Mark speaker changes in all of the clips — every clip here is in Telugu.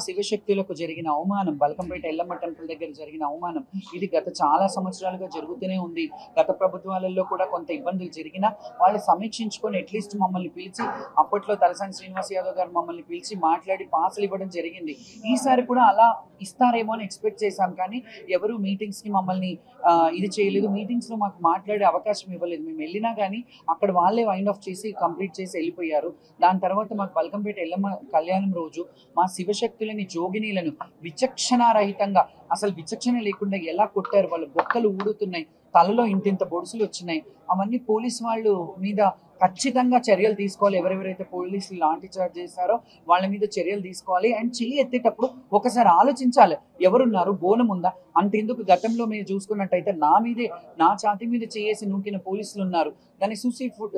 Speaker 1: శివశక్తులకు జరిగిన అవమానం, బల్కంపేట ఎల్లమ్మ టెంపుల్ దగ్గర జరిగిన అవమానం ఇది గత చాలా సంవత్సరాలుగా జరుగుతూనే ఉంది. గత ప్రభుత్వాలలో కూడా కొంత ఇబ్బందులు జరిగినా వాళ్ళు సమీక్షించుకొని అట్లీస్ట్ మమ్మల్ని పిలిచి, అప్పట్లో తలసాని శ్రీనివాస్ యాదవ్ గారు మమ్మల్ని పిలిచి మాట్లాడి పాసులు ఇవ్వడం జరిగింది. ఈసారి కూడా అలా ఇస్తారేమో అని ఎక్స్పెక్ట్ చేశాం, కానీ ఎవరు మీటింగ్స్కి మమ్మల్ని ఇది చేయలేదు. మీటింగ్స్లో మాకు మాట్లాడే అవకాశం ఇవ్వలేదు. మేము వెళ్ళినా కానీ అక్కడ వాళ్ళే వైండ్ ఆఫ్ చేసి కంప్లీట్ చేసి వెళ్ళిపోయారు. దాని తర్వాత మాకు బల్కంపేట ఎల్లమ్మ కళ్యాణం రోజు మా శివశక్తులని, జోగినీలను విచక్షణారహితంగా, అసలు విచక్షణ లేకుండా ఎలా కొట్టారు. వాళ్ళు బొక్కలు ఊడుతున్నాయి, తలలో ఇంతింత బొడుసులు వచ్చినాయి. అవన్నీ పోలీస్ వాళ్ళు మీద ఖచ్చితంగా చర్యలు తీసుకోవాలి. ఎవరెవరైతే పోలీసులు లాంటి చార్జ్ చేశారో వాళ్ళ మీద చర్యలు తీసుకోవాలి. అండ్ చెయ్యి ఎత్తేటప్పుడు ఒకసారి ఆలోచించాలి, ఎవరున్నారు, బోనం ఉందా. అంతెందుకు, గతంలో మీరు చూసుకున్నట్టయితే నా ఛాతీ మీద చేసి నూకిన పోలీసులు ఉన్నారు. దాన్ని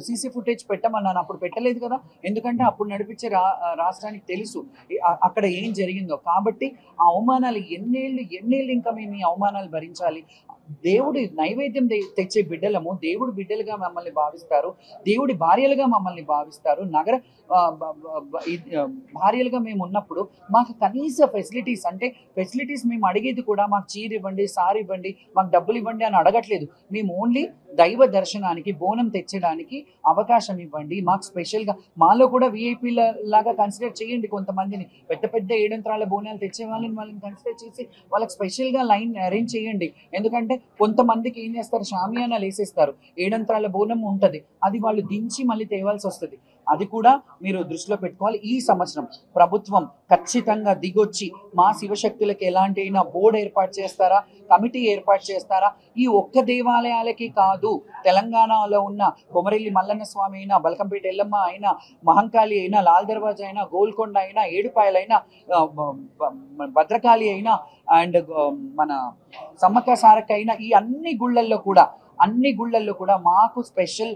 Speaker 1: సీసీ ఫుటేజ్ పెట్టమన్నాను, అప్పుడు పెట్టలేదు కదా. ఎందుకంటే అప్పుడు నడిపించే రాష్ట్రానికి తెలుసు అక్కడ ఏం జరిగిందో. కాబట్టి ఆ అవమానాలు ఎన్నేళ్ళు ఇంకా మేము ఈ అవమానాలు భరించాలి. దేవుడి నైవేద్యం తెచ్చే బిడ్డలము, దేవుడి బిడ్డలుగా మమ్మల్ని భావిస్తారు, దేవుడి భార్యలుగా మమ్మల్ని భావిస్తారు. నగర భార్యలుగా మేము ఉన్నప్పుడు మాకు కనీస ఫెసిలిటీస్, అంటే ఫెసిలిటీస్ మేము అడిగేది కూడా మాకు చీర ఇవ్వండి, సార్ ఇవ్వండి, మాకు డబ్బులు ఇవ్వండి అని అడగట్లేదు. మేము ఓన్లీ దైవ దర్శనానికి, బోనం తెచ్చడానికి అవకాశం ఇవ్వండి. మాకు స్పెషల్గా మాలో కూడా విఐపీల లాగా కన్సిడర్ చేయండి. కొంతమందిని పెద్ద ఏడంత్రాల బోనాలు తెచ్చే వాళ్ళని కన్సిడర్ చేసి వాళ్ళకి స్పెషల్గా లైన్ అరేంజ్ చేయండి. ఎందుకంటే కొంతమందికి ఏం చేస్తారు, షామియానాలు వేసేస్తారు, ఏడంత్రాల బోనం ఉంటుంది, అది వాళ్ళు దించి మళ్ళీ తేవాల్సి వస్తుంది. అది కూడా మీరు దృష్టిలో పెట్టుకోవాలి. ఈ సంవత్సరం ప్రభుత్వం ఖచ్చితంగా దిగొచ్చి మా శివశక్తులకు ఎలాంటి అయినా బోర్డు ఏర్పాటు చేస్తారా, కమిటీ ఏర్పాటు చేస్తారా. ఈ ఒక్క దేవాలయాలకి కాదు, తెలంగాణలో ఉన్న కొమరెల్లి మల్లన్న స్వామి అయినా, బల్కంపేట ఎల్లమ్మ అయినా, మహంకాళి అయినా, లాల్ దర్వాజా అయినా, గోల్కొండ అయినా, ఏడుపాయలైనా, భద్రకాళి అయినా, అండ్ మన సమ్మక్క సారక్క అయినా, ఈ అన్ని గుళ్ళల్లో కూడా మాకు స్పెషల్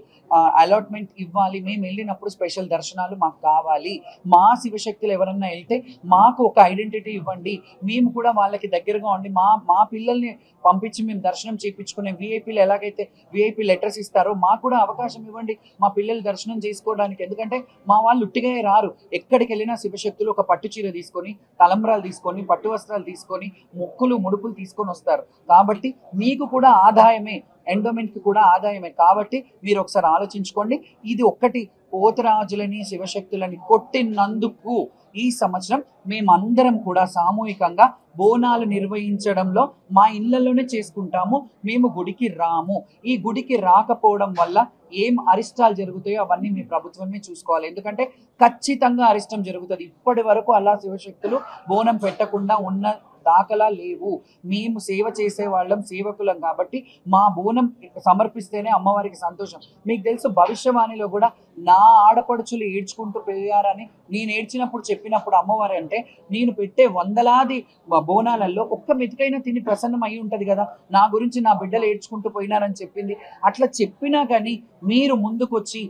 Speaker 1: అలాట్మెంట్ ఇవ్వాలి. మేము వెళ్ళినప్పుడు స్పెషల్ దర్శనాలు మాకు కావాలి. మా శివశక్తులు ఎవరన్నా వెళ్తే మాకు ఒక ఐడెంటిటీ ఇవ్వండి. మేము కూడా వాళ్ళకి దగ్గరగా ఉండి మా పిల్లల్ని పంపించి మేము దర్శనం చేయించుకునే విఐపీలు ఎలాగైతే విఐపీ లెటర్స్ ఇస్తారో మాకు కూడా అవకాశం ఇవ్వండి మా పిల్లలు దర్శనం చేసుకోవడానికి. ఎందుకంటే మా వాళ్ళు ఉట్టిగా రారు. ఎక్కడికి వెళ్ళినా శివశక్తులు ఒక పట్టు చీర తీసుకొని, తలంబ్రాలు తీసుకొని, పట్టు వస్త్రాలు తీసుకొని, ముక్కులు ముడుపులు తీసుకొని వస్తారు. కాబట్టి మీకు కూడా ఆదాయమే, ఎండోమెంట్కి కూడా ఆదాయమే. కాబట్టి మీరు ఒకసారి ఆలోచించుకోండి. ఇది ఒక్కటి, పోతరాజులని, శివశక్తులని కొట్టినందుకు ఈ సంవత్సరం మేమందరం కూడా సామూహికంగా బోనాలు నిర్వహించడంలో మా ఇళ్లలోనే చేసుకుంటాము. మేము గుడికి రాము. ఈ గుడికి రాకపోవడం వల్ల ఏం అరిష్టాలు జరుగుతాయో అవన్నీ మీ ప్రభుత్వమే చూసుకోవాలి. ఎందుకంటే ఖచ్చితంగా అరిష్టం జరుగుతుంది. ఇప్పటి వరకు అలా శివశక్తులు బోనం పెట్టకుండా ఉన్న దాఖలా లేవు. మేము సేవ చేసే వాళ్ళం, సేవకులం. కాబట్టి మా బోనం సమర్పిస్తేనే అమ్మవారికి సంతోషం. మీకు తెలుసు, భవిష్యవాణిలో కూడా నా ఆడపడుచులు ఏడ్చుకుంటూ పోయారని నేను ఏడ్చినప్పుడు చెప్పినప్పుడు అమ్మవారి అంటే, నేను పెట్టే వందలాది బోనాలలో ఒక్క మెతుకైనా తిని ప్రసన్నం అయి ఉంటుంది కదా, నా గురించి నా బిడ్డలు ఏడ్చుకుంటూ పోయినారని చెప్పింది. అట్లా చెప్పినా కానీ మీరు ముందుకొచ్చి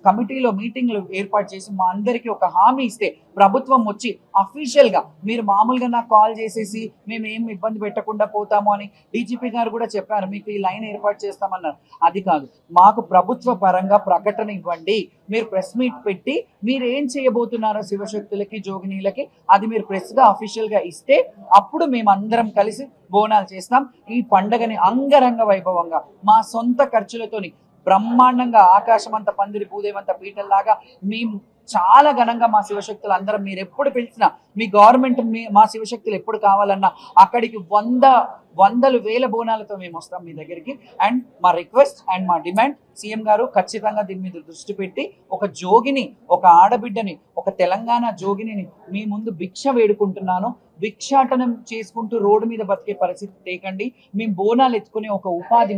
Speaker 1: కమిటీలో మీటింగ్లు ఏర్పాటు చేసి మా అందరికీ ఒక హామీ ఇస్తే, ప్రభుత్వం వచ్చి అఫీషియల్గా, మీరు మామూలుగా నాకు కాల్ చేసేసి మేము ఏం ఇబ్బంది పెట్టకుండా పోతాము అని డీజీపీ గారు కూడా చెప్పారు, మీకు ఈ లైన్ ఏర్పాటు చేస్తామన్నారు. అది కాదు, మాకు ప్రభుత్వ పరంగా ప్రకటన ఇవ్వండి. మీరు ప్రెస్ మీట్ పెట్టి మీరు ఏం చేయబోతున్నారో శివశక్తులకి, జోగినీలకి అది మీరు ప్రెస్గా అఫీషియల్గా ఇస్తే అప్పుడు మేమందరం కలిసి బోనాలు చేస్తాం. ఈ పండగని అంగరంగ వైభవంగా మా సొంత ఖర్చులతోని బ్రహ్మాండంగా, ఆకాశమంత పందిరి, భూదేవంత పీఠల్లాగా మేము చాలా ఘనంగా మా శివశక్తులు అందరం, మీరు ఎప్పుడు పిలిచినా, మీ గవర్నమెంట్ మా శివశక్తులు ఎప్పుడు కావాలన్నా అక్కడికి వందలు వేల బోనాలతో మేము వస్తాం మీ దగ్గరికి. అండ్ మా రిక్వెస్ట్ అండ్ మా డిమాండ్, సీఎం గారు ఖచ్చితంగా దీని మీద దృష్టి పెట్టి ఒక జోగిని, ఒక ఆడబిడ్డని, ఒక తెలంగాణ జోగిని మీ ముందు భిక్ష వేడుకుంటున్నాను. భిక్షాటనం చేసుకుంటూ రోడ్డు మీద బతికే పరిస్థితి తేకండి. మేము బోనాలు ఎత్తుకునే ఒక ఉపాధి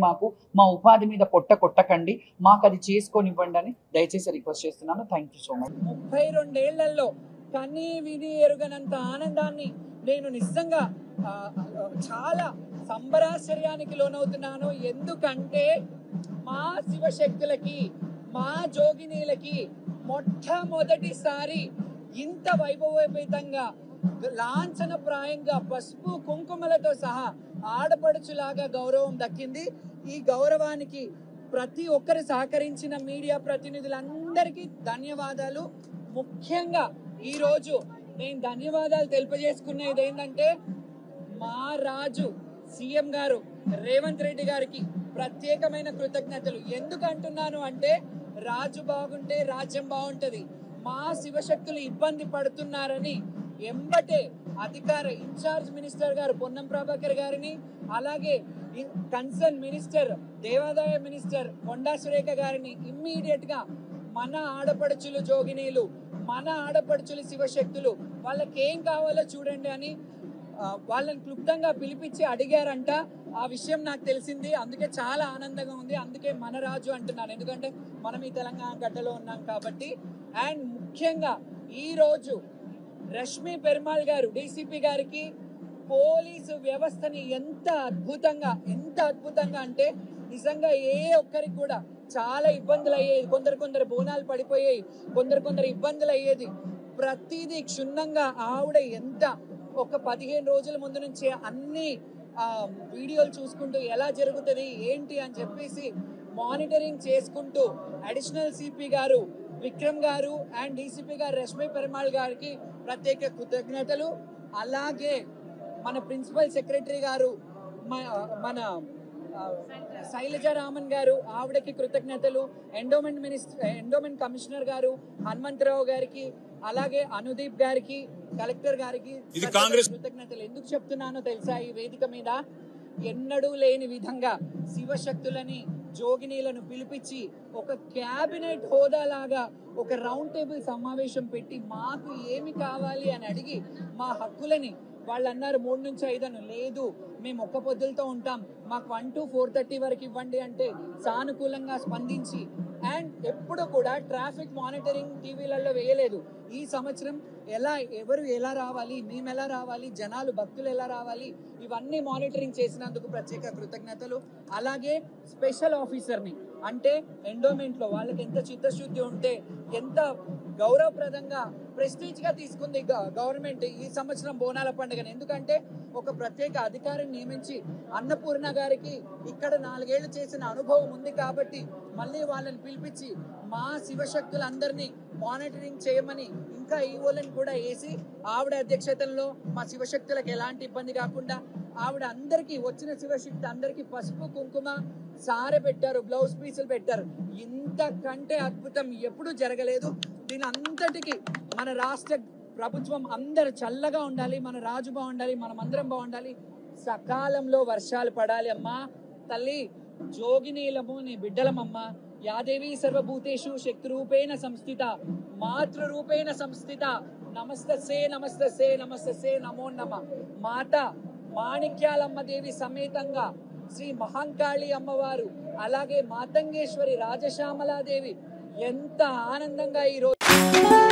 Speaker 1: మా ఉపాధి మీద కొట్టకండి. మాకు అది చేసుకొని ఇవ్వండి అని దయచేసి రిక్వెస్ట్ చేస్తున్నాను. Thank you so much.
Speaker 2: 32 ఏళ్లలో కనీ విని ఎరుగనంత ఆనందాన్ని నేను నిజంగా చాలా సంబరాశ్చర్యానికి లోనవుతున్నాను. ఎందుకంటే మా శివశక్తులకి, మా జోగినీలకి మొట్టమొదటిసారి ఇంత వైభవోపేతంగా, లాంఛనప్రాయంగా పసుపు కుంకుమలతో సహా ఆడపడుచులాగా గౌరవం దక్కింది. ఈ గౌరవానికి ప్రతి ఒక్కరు సహకరించిన మీడియా ప్రతినిధులందరికీ ధన్యవాదాలు. ముఖ్యంగా ఈరోజు నేను ధన్యవాదాలు తెలియజేసుకునేది ఏంటంటే మా రాజు సీఎం గారు రేవంత్ రెడ్డి గారికి ప్రత్యేకమైన కృతజ్ఞతలు. ఎందుకు అంటున్నాను అంటే రాజు బాగుంటే రాజ్యం బాగుంటది. మా శివశక్తులు ఇబ్బంది పడుతున్నారని ఎంబటే అధికార ఇన్ఛార్జ్ మినిస్టర్ గారు పొన్నం ప్రభాకర్ గారిని, అలాగే కన్సర్న్ మినిస్టర్ దేవాదాయ మినిస్టర్ కొండా సురేఖ గారిని ఇమ్మీడియట్ గా మన ఆడపడుచులు జోగినీలు, మన ఆడపడుచులు శివశక్తులు వాళ్ళకి ఏం కావాలో చూడండి అని వాళ్ళని క్లుప్తంగా పిలిపించి అడిగారంట. ఆ విషయం నాకు తెలిసింది, అందుకే చాలా ఆనందంగా ఉంది. అందుకే మన రాజు అంటున్నాను, ఎందుకంటే మనం ఈ తెలంగాణ గడ్డలో ఉన్నాం కాబట్టి. అండ్ ముఖ్యంగా ఈ రోజు రష్మి పెరుమాళ్ గారు డీసీపీ గారికి పోలీసు వ్యవస్థని ఎంత అద్భుతంగా అంటే నిజంగా ఏ ఒక్కరికి కూడా చాలా ఇబ్బందులు అయ్యేది. కొందరు బోనాలు పడిపోయాయి, కొందరు ఇబ్బందులు అయ్యేది. ప్రతిదీ క్షుణ్ణంగా ఆవిడ ఎంత ఒక 15 రోజుల ముందు నుంచే అన్ని వీడియోలు చూసుకుంటూ ఎలా జరుగుతుంది ఏంటి అని చెప్పేసి మానిటరింగ్ చేసుకుంటూ అడిషనల్ సిపి గారు విక్రమ్ గారు అండ్ డీసీపీ గారు రష్మి పెరుమాళ్ గారికి ప్రత్యేక కృతజ్ఞతలు. అలాగే మన ప్రిన్సిపల్ సెక్రటరీ గారు మన శైలజ రామన్ గారు ఆవిడకి కృతజ్ఞతలు. ఎండోమెంట్ కమిషనర్ గారు హనుమంతరావు గారికి, అలాగే అనుదీప్ గారికి, కలెక్టర్ గారికి కృతజ్ఞతలు. ఎందుకు చెప్తున్నానో తెలుసా? ఈ వేదిక మీద ఎన్నడూ లేని విధంగా శివశక్తులని జోగినీలను పిలిపించి ఒక క్యాబినెట్ హోదాలాగా ఒక రౌండ్ టేబుల్ సమావేశం పెట్టి మాకు ఏమి కావాలి అని అడిగి మా హక్కులని వాళ్ళు అన్నారు 3 నుంచి 5 అని. లేదు, మేము ఒక్క పొద్దులతో ఉంటాం, మాకు 1 to 4:30 వరకు ఇవ్వండి అంటే సానుకూలంగా స్పందించి అండ్ ఎప్పుడు కూడా ట్రాఫిక్ మానిటరింగ్ టీవీలలో వేయలేదు. ఈ సంవత్సరం ఎవరు ఎలా రావాలి, మేము ఎలా రావాలి, జనాలు భక్తులు ఎలా రావాలి, ఇవన్నీ మానిటరింగ్ చేసినందుకు ప్రత్యేక కృతజ్ఞతలు. అలాగే స్పెషల్ ఆఫీసర్ని అంటే ఎండోమెంట్ లో వాళ్ళకి ఎంత చిత్తశుద్ధి ఉంటే ఎంత గౌరవప్రదంగా ప్రెస్టీజ్ గా తీసుకుంది గవర్నమెంట్ ఈ సంవత్సరం బోనాల పండుగను. ఎందుకంటే ఒక ప్రత్యేక అధికారిని నియమించి అన్నపూర్ణ గారికి ఇక్కడ 4 ఏళ్లు చేసిన అనుభవం ఉంది కాబట్టి మళ్ళీ వాళ్ళని పిలిపించి మా శివశక్తులందరినీ మానిటరింగ్ చేయమని ఇంకా ఈవోలను కూడా వేసి ఆవిడ అధ్యక్షతలో మా శివశక్తులకు ఎలాంటి ఇబ్బంది కాకుండా ఆవిడ అందరికీ వచ్చిన శివశక్తి అందరికీ పసుపు కుంకుమ సారె పెట్టారు, బ్లౌజ్ పీసులు పెట్టారు. ఇంతకంటే అద్భుతం ఎప్పుడూ జరగలేదు. దీని అంతటికి మన రాష్ట్ర ప్రభుత్వం అందరు చల్లగా ఉండాలి, మన రాజు బాగుండాలి, మనం అందరం బాగుండాలి, సకాలంలో వర్షాలు పడాలి. అమ్మా తల్లి జోగినీలము నీ బిడ్డలమమ్మా. యాదేవి సర్వభూతేషు శక్తి రూపేణ సంస్థిత మాతృరూపేణ సంస్థిత నమస్తసే నమస్తసే నమస్తసే నమో నమ. మాత మాణిక్యాలమ్మ దేవి సమేతంగా శ్రీ మహంకాళి అమ్మవారు, అలాగే మాతంగేశ్వరి రాజశ్యామలాదేవి ఎంత ఆనందంగా ఈ రోజు